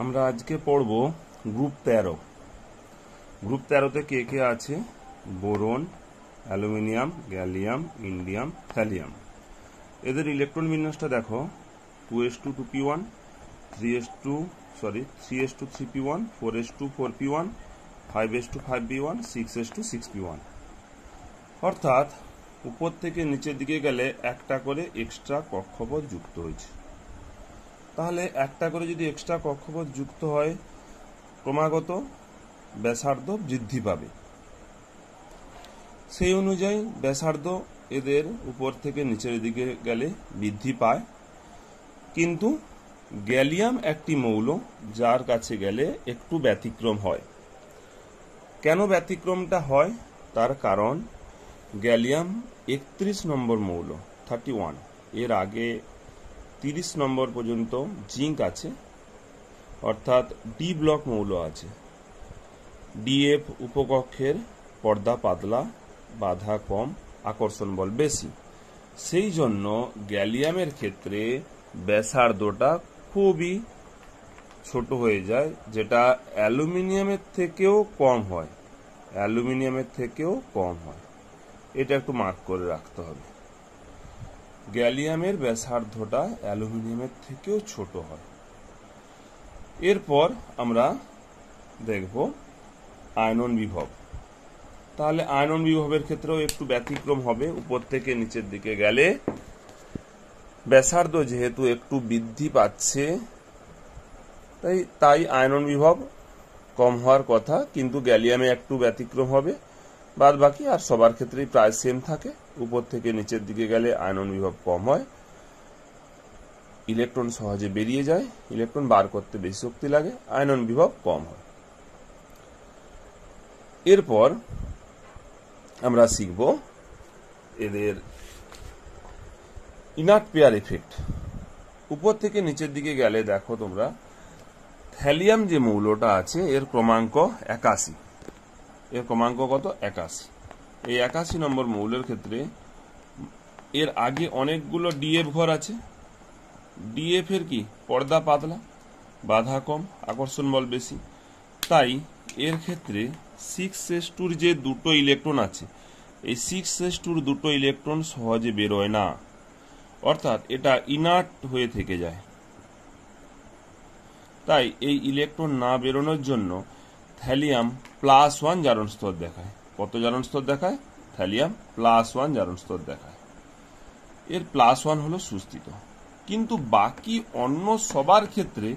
আমরা আজকে পড়ব গ্রুপ 13। গ্রুপ 13তে কে কে আছে? Boron, aluminium, gallium, indium, thallium. এদের ইলেকট্রন বিন্যাসটা দেখো, 2s2 2p1, 3s2 3p1, 4s2 4p1, 5s2 5p1, 6s2 6p1। অর্থাৎ উপর থেকে নিচের দিকে গেলে একটা করে এক্সট্রা কক্ষপথ যুক্ত হয়েছে। তাহলে একটা করে যদি এক্সট্রা কক্ষপথ যুক্ত হয়, ক্রমাগত ব্যাসার্ধ বৃদ্ধি পাবে। সেই অনুযায়ী ব্যাসার্ধ এদের উপর থেকে নিচের দিকে গেলে বৃদ্ধি পায়। কিন্তু গ্যালিয়াম একটি মৌল, যার কাছে গেলে একটু ব্যতিক্রম হয়। কেন ব্যতিক্রমটা হয়? তার কারণ গ্যালিয়াম 31 নম্বর মৌল, 31। এর আগে 30 নম্বর পর্যন্ত জিঙ্ক আছে, অর্থাৎ ডি ব্লক মৌল আছে। ডিএফ উপকক্ষের পর্দা পাতলা, বাধা কম, আকর্ষণ বল বেশি। সেই জন্য গ্যালিয়ামের ক্ষেত্রে ব্যাসার্ধটা খুবই ছোট হয়ে যায়, যেটা অ্যালুমিনিয়ামের থেকেও কম হয়। অ্যালুমিনিয়ামের থেকেও কম হয়, এটা একটু মার্ক করে রাখতে হবে। গ্যালিয়ামের ব্যাসার্ধটা অ্যালুমিনিয়ামের থেকেও ছোট হয়। এরপর আমরা দেখব আয়নন বিভব। তাহলে আয়নন বিভবের ক্ষেত্রেও একটু ব্যতিক্রম হবে। উপর থেকে নিচের দিকে গেলে ব্যাসার্ধ যেহেতু একটু বৃদ্ধি পাচ্ছে, তাই আয়নন বিভব কম হওয়ার কথা, কিন্তু গ্যালিয়ামে একটু ব্যতিক্রম হবে। বাদ বাকি আর সবার ক্ষেত্রেই প্রায় সেম থাকে। উপর থেকে নিচের দিকে গেলে আয়নন বিভব কম হয়, ইলেকট্রন সহজে বেরিয়ে যায়, ইলেকট্রন বার করতে বেশি শক্তি লাগে, আয়নন বিভব কম হয়। এরপর আমরা শিখব এদের ইনার্ট পেয়ার ইফেক্ট। উপর থেকে নিচের দিকে গেলে দেখো তোমরা, থ্যালিয়াম যে মৌলটা আছে এর ক্রমাঙ্ক 81। এর ক্রমাঙ্ক কত? 81। এই 81 নম্বর মৌলের ক্ষেত্রে এর আগে অনেকগুলো ডিএফ ঘর আছে। ডিএফ এর কি? পর্দা পাতলা, বাধা কম, আকর্ষণ বল বেশি। তাই এর ক্ষেত্রে 6s2 যে দুটো ইলেকট্রন আছে, এই 6s2 দুটো ইলেকট্রন সহজে বেরোয় না, অর্থাৎ এটা ইনার্ট হয়ে থেকে যায়। তাই এই ইলেকট্রন না বেরোনোর জন্য থ্যালিয়াম +1 জারণ স্তর দেখায়। কত জারণ স্তর দেখায়? থ্যালিয়াম +1 জারণ স্তর দেখায়। এর +1 হলো সুস্থিত, কিন্তু বাকি অন্য সবার ক্ষেত্রে